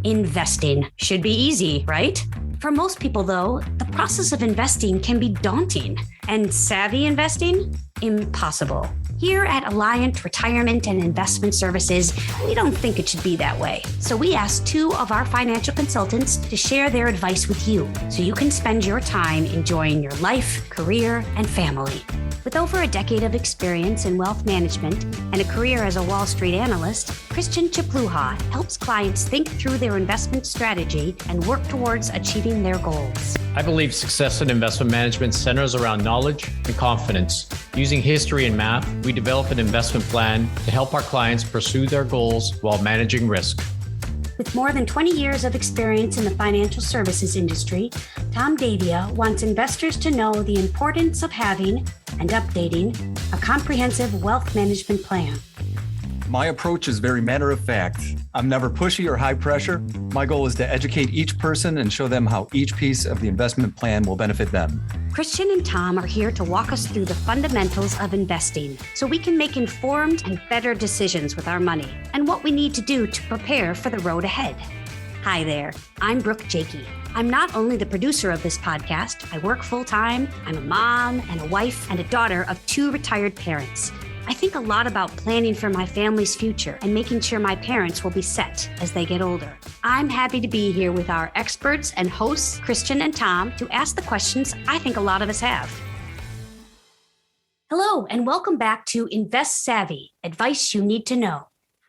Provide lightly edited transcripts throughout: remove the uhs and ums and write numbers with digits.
Investing should be easy, right? For most people, though, the process of investing can be daunting. And savvy investing? Impossible. Here at Alliant Retirement and Investment Services, we don't think it should be that way. So we asked two of our financial consultants to share their advice with you so you can spend your time enjoying your life, career, and family. With over a decade of experience in wealth management and a career as a Wall Street analyst, Christian Chapluha helps clients think through their investment strategy and work towards achieving their goals. I believe success in investment management centers around knowledge and confidence. Using history and math, we develop an investment plan to help our clients pursue their goals while managing risk. With more than 20 years of experience in the financial services industry, Tom Davia wants investors to know the importance of having and updating a comprehensive wealth management plan. My approach is very matter of fact. I'm never pushy or high pressure. My goal is to educate each person and show them how each piece of the investment plan will benefit them. Christian and Tom are here to walk us through the fundamentals of investing so we can make informed and better decisions with our money and what we need to do to prepare for the road ahead. Hi there, I'm Brooke Jakey. I'm not only the producer of this podcast, I work full-time, I'm a mom and a wife and a daughter of two retired parents. I think a lot about planning for my family's future and making sure my parents will be set as they get older. I'm happy to be here with our experts and hosts, Christian and Tom, to ask the questions I think a lot of us have. Hello, and welcome back to Invest Savvy, advice you need to know.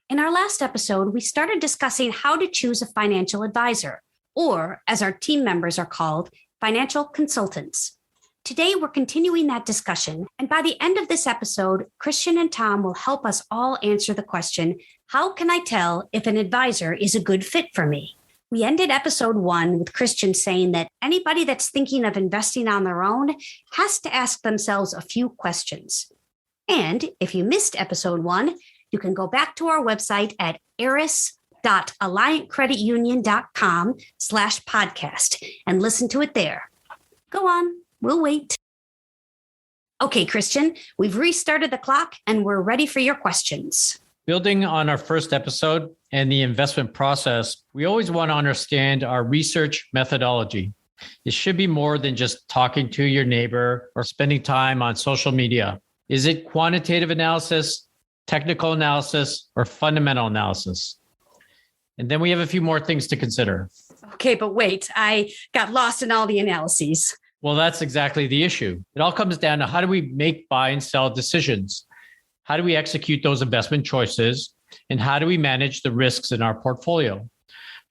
In our last episode, we started discussing how to choose a financial advisor, or as our team members are called, financial consultants. Today, we're continuing that discussion, and by the end of this episode, Christian and Tom will help us all answer the question, how can I tell if an advisor is a good fit for me? We ended episode 1 with Christian saying that anybody that's thinking of investing on their own has to ask themselves a few questions. And if you missed episode 1, you can go back to our website at ARIS.Alliantcreditunion.com/podcast and listen to it there. Go on. We'll wait. Okay, Christian, we've restarted the clock and we're ready for your questions. Building on our first episode and the investment process, we always want to understand our research methodology. It should be more than just talking to your neighbor or spending time on social media. Is it quantitative analysis, technical analysis, or fundamental analysis? And then we have a few more things to consider. Okay, but wait, I got lost in all the analyses. Well, that's exactly the issue. It all comes down to how do we make buy and sell decisions? How do we execute those investment choices? And how do we manage the risks in our portfolio?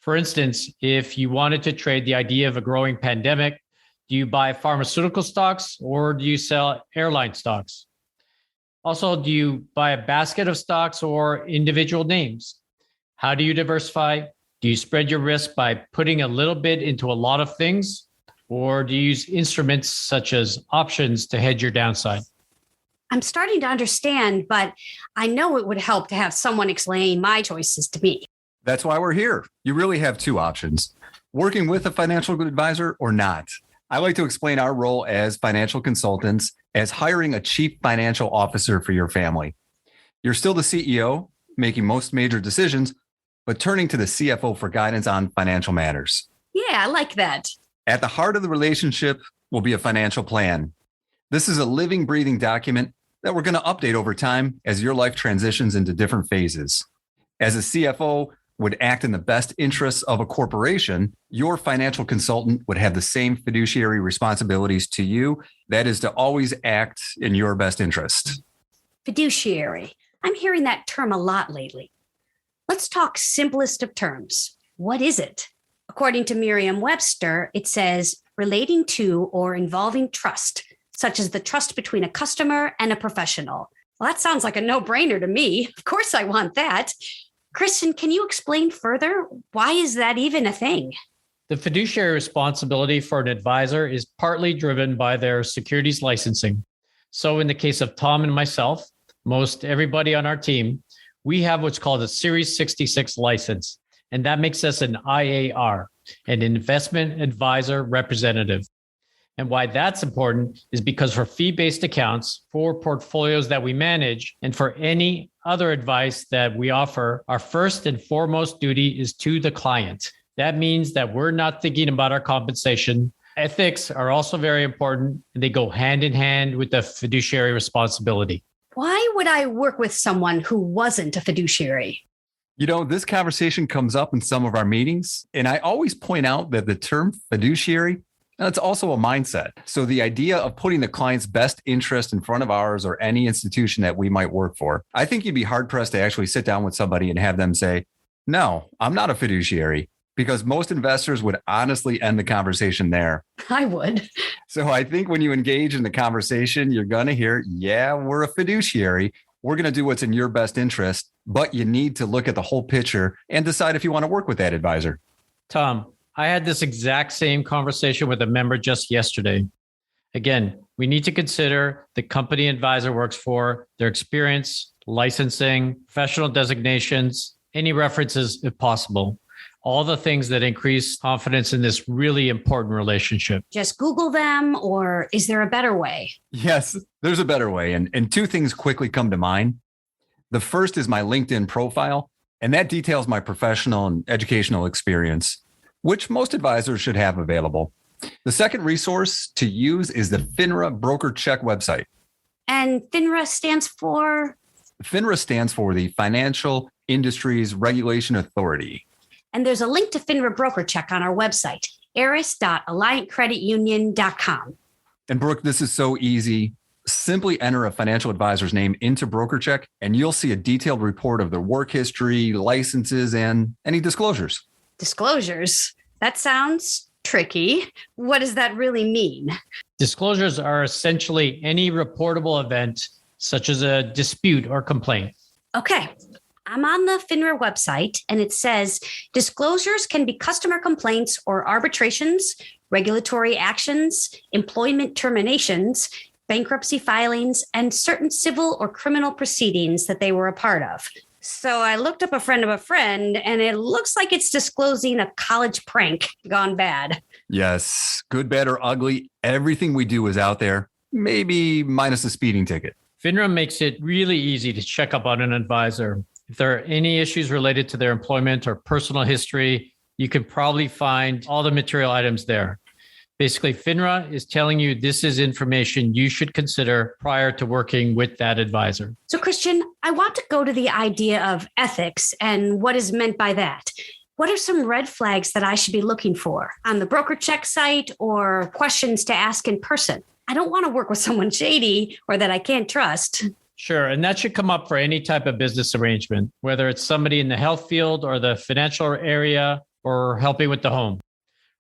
For instance, if you wanted to trade the idea of a growing pandemic, do you buy pharmaceutical stocks or do you sell airline stocks? Also, do you buy a basket of stocks or individual names? How do you diversify? Do you spread your risk by putting a little bit into a lot of things? Or do you use instruments such as options to hedge your downside? I'm starting to understand, but I know it would help to have someone explain my choices to me. That's why we're here. You really have two options, working with a financial advisor or not. I like to explain our role as financial consultants as hiring a chief financial officer for your family. You're still the CEO, making most major decisions, but turning to the CFO for guidance on financial matters. Yeah, I like that. At the heart of the relationship will be a financial plan. This is a living, breathing document that we're going to update over time as your life transitions into different phases. As a CFO would act in the best interests of a corporation, your financial consultant would have the same fiduciary responsibilities to you. That is to always act in your best interest. Fiduciary. I'm hearing that term a lot lately. Let's talk simplest of terms. What is it? According to Merriam-Webster, it says relating to or involving trust, such as the trust between a customer and a professional. Well, that sounds like a no-brainer to me. Of course I want that. Christian, can you explain further? Why is that even a thing? The fiduciary responsibility for an advisor is partly driven by their securities licensing. So in the case of Tom and myself, most everybody on our team, we have what's called a Series 66 license. And that makes us an IAR, an investment advisor representative. And why that's important is because for fee-based accounts, for portfolios that we manage, and for any other advice that we offer, our first and foremost duty is to the client. That means that we're not thinking about our compensation. Ethics are also very important, and they go hand in hand with the fiduciary responsibility. Why would I work with someone who wasn't a fiduciary? This conversation comes up in some of our meetings, and I always point out that the term fiduciary, that's also a mindset. So the idea of putting the client's best interest in front of ours or any institution that we might work for, I think you'd be hard pressed to actually sit down with somebody and have them say, no, I'm not a fiduciary, because most investors would honestly end the conversation there. I would. So I think when you engage in the conversation, you're going to hear, yeah, we're a fiduciary. We're going to do what's in your best interest, but you need to look at the whole picture and decide if you want to work with that advisor. Tom, I had this exact same conversation with a member just yesterday. Again, we need to consider the company advisor works for, their experience, licensing, professional designations, any references if possible. All the things that increase confidence in this really important relationship. Just Google them, or is there a better way? Yes, there's a better way. And two things quickly come to mind. The first is my LinkedIn profile, and that details my professional and educational experience, which most advisors should have available. The second resource to use is the FINRA Broker Check website. And FINRA stands for? FINRA stands for the Financial Industries Regulation Authority. And there's a link to FINRA Broker Check on our website, ARIS.AlliantCreditUnion.com. And Brooke, this is so easy. Simply enter a financial advisor's name into Broker Check, and you'll see a detailed report of their work history, licenses, and any disclosures. Disclosures? That sounds tricky. What does that really mean? Disclosures are essentially any reportable event, such as a dispute or complaint. Okay. I'm on the FINRA website, and it says disclosures can be customer complaints or arbitrations, regulatory actions, employment terminations, bankruptcy filings, and certain civil or criminal proceedings that they were a part of. So I looked up a friend of a friend, and it looks like it's disclosing a college prank gone bad. Yes, good, bad, or ugly, everything we do is out there, maybe minus a speeding ticket. FINRA makes it really easy to check up on an advisor. If there are any issues related to their employment or personal history, you can probably find all the material items there. Basically, FINRA is telling you this is information you should consider prior to working with that advisor. So, Christian, I want to go to the idea of ethics and what is meant by that. What are some red flags that I should be looking for on the Broker Check site or questions to ask in person? I don't want to work with someone shady or that I can't trust. Sure. And that should come up for any type of business arrangement, whether it's somebody in the health field or the financial area or helping with the home.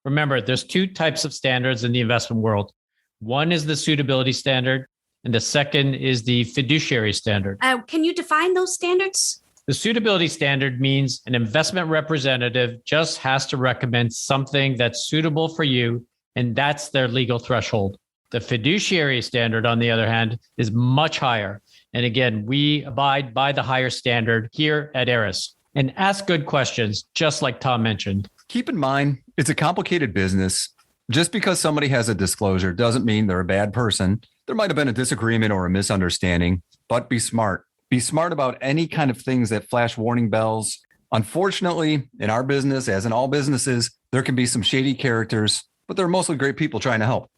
Remember, there's two types of standards in the investment world. One is the suitability standard, and the second is the fiduciary standard. Can you define those standards? The suitability standard means an investment representative just has to recommend something that's suitable for you, and that's their legal threshold. The fiduciary standard, on the other hand, is much higher. And again, we abide by the higher standard here at ARIS and ask good questions, just like Tom mentioned. Keep in mind, it's a complicated business. Just because somebody has a disclosure doesn't mean they're a bad person. There might have been a disagreement or a misunderstanding, but be smart. Be smart about any kind of things that flash warning bells. Unfortunately, in our business, as in all businesses, there can be some shady characters, but they're mostly great people trying to help.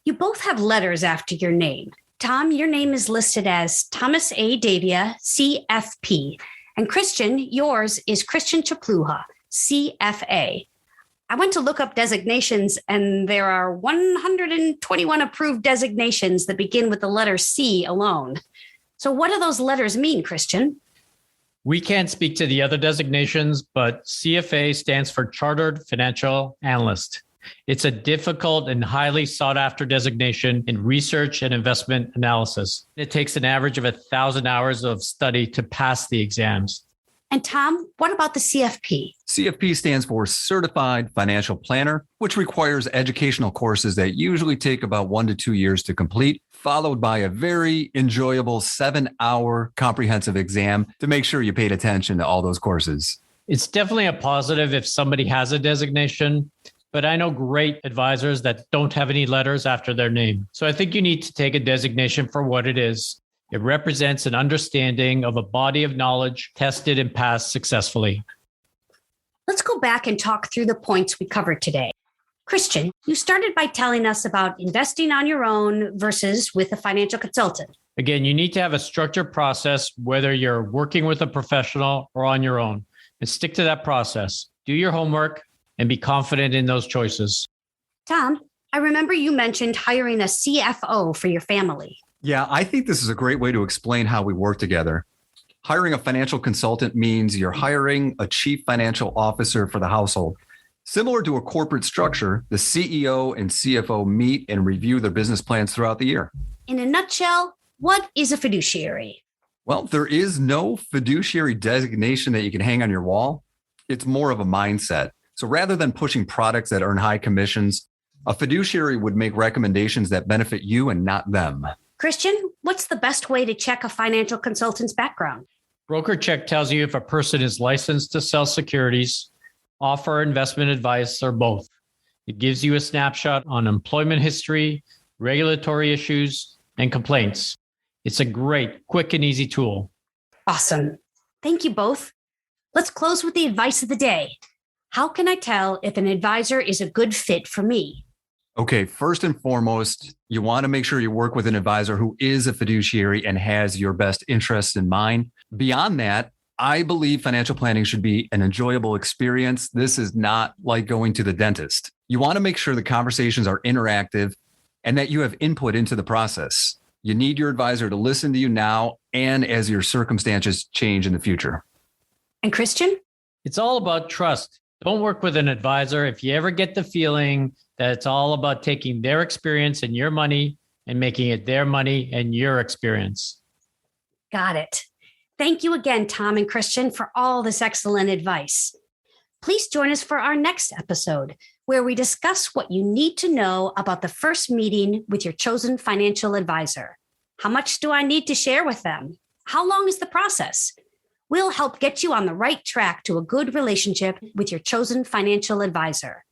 You both have letters after your name. Tom, your name is listed as Thomas A. Davia, CFP. And Christian, yours is Christian Chapluha, CFA. I went to look up designations, and there are 121 approved designations that begin with the letter C alone. So what do those letters mean, Christian? We can't speak to the other designations, but CFA stands for Chartered Financial Analyst. It's a difficult and highly sought after designation in research and investment analysis. It takes an average of 1,000 hours of study to pass the exams. And Tom, what about the CFP? CFP stands for Certified Financial Planner, which requires educational courses that usually take about 1 to 2 years to complete, followed by a very enjoyable 7-hour comprehensive exam to make sure you paid attention to all those courses. It's definitely a positive if somebody has a designation, but I know great advisors that don't have any letters after their name. So I think you need to take a designation for what it is. It represents an understanding of a body of knowledge tested and passed successfully. Let's go back and talk through the points we covered today. Christian, you started by telling us about investing on your own versus with a financial consultant. Again, you need to have a structured process, whether you're working with a professional or on your own, and stick to that process. Do your homework and be confident in those choices. Tom, I remember you mentioned hiring a CFO for your family. Yeah, I think this is a great way to explain how we work together. Hiring a financial consultant means you're hiring a chief financial officer for the household. Similar to a corporate structure, the CEO and CFO meet and review their business plans throughout the year. In a nutshell, what is a fiduciary? Well, there is no fiduciary designation that you can hang on your wall. It's more of a mindset. So rather than pushing products that earn high commissions, a fiduciary would make recommendations that benefit you and not them. Christian, what's the best way to check a financial consultant's background? Broker check tells you if a person is licensed to sell securities, offer investment advice, or both. It gives you a snapshot on employment history, regulatory issues, and complaints. It's a great, quick, and easy tool. Awesome. Thank you both. Let's close with the advice of the day. How can I tell if an advisor is a good fit for me? Okay, first and foremost, you want to make sure you work with an advisor who is a fiduciary and has your best interests in mind. Beyond that, I believe financial planning should be an enjoyable experience. This is not like going to the dentist. You want to make sure the conversations are interactive and that you have input into the process. You need your advisor to listen to you now and as your circumstances change in the future. And Christian? It's all about trust. Don't work with an advisor if you ever get the feeling that it's all about taking their experience and your money and making it their money and your experience. Got it. Thank you again, Tom and Christian, for all this excellent advice. Please join us for our next episode, where we discuss what you need to know about the first meeting with your chosen financial advisor. How much do I need to share with them? How long is the process? We'll help get you on the right track to a good relationship with your chosen financial advisor.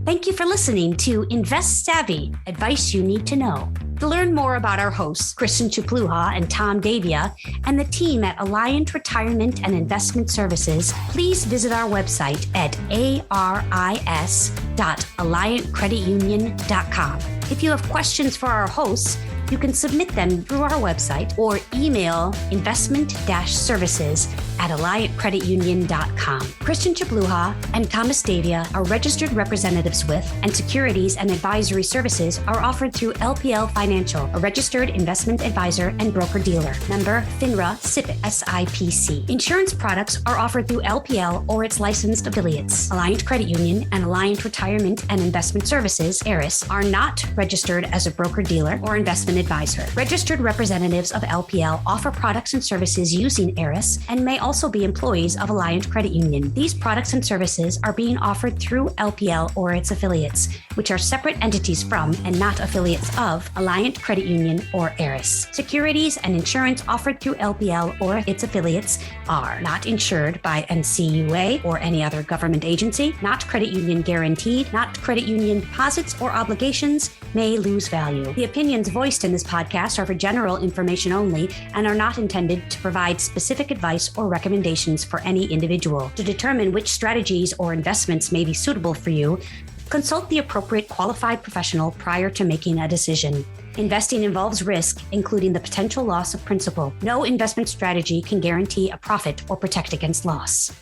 Thank you for listening to Invest Savvy, Advice You Need to Know. To learn more about our hosts, Christian Chapluha and Tom Davia, and the team at Alliant Retirement and Investment Services, please visit our website at ARIS.AlliantCreditUnion.com. If you have questions for our hosts, you can submit them through our website or email investment-services@AlliantCreditUnion.com. Christian Chapluha and Thomas Davia are registered representatives with, and securities and advisory services are offered through LPL Financial, a registered investment advisor and broker-dealer. Member FINRA SIPC SIPC. Insurance products are offered through LPL or its licensed affiliates. Alliant Credit Union and Alliant Retirement and Investment Services, ARIS, are not registered as a broker-dealer or investment advisor. Registered representatives of LPL offer products and services using ARIS and may also be employees of Alliant Credit Union. These products and services are being offered through LPL or its affiliates, which are separate entities from and not affiliates of Alliant Credit Union or ARIS. Securities and insurance offered through LPL or its affiliates are not insured by NCUA or any other government agency, not credit union guaranteed, not credit union deposits or obligations, may lose value. The opinions voiced in this podcast are for general information only and are not intended to provide specific advice or recommendations for any individual. To determine which strategies or investments may be suitable for you, consult the appropriate qualified professional prior to making a decision. Investing involves risk, including the potential loss of principal. No investment strategy can guarantee a profit or protect against loss.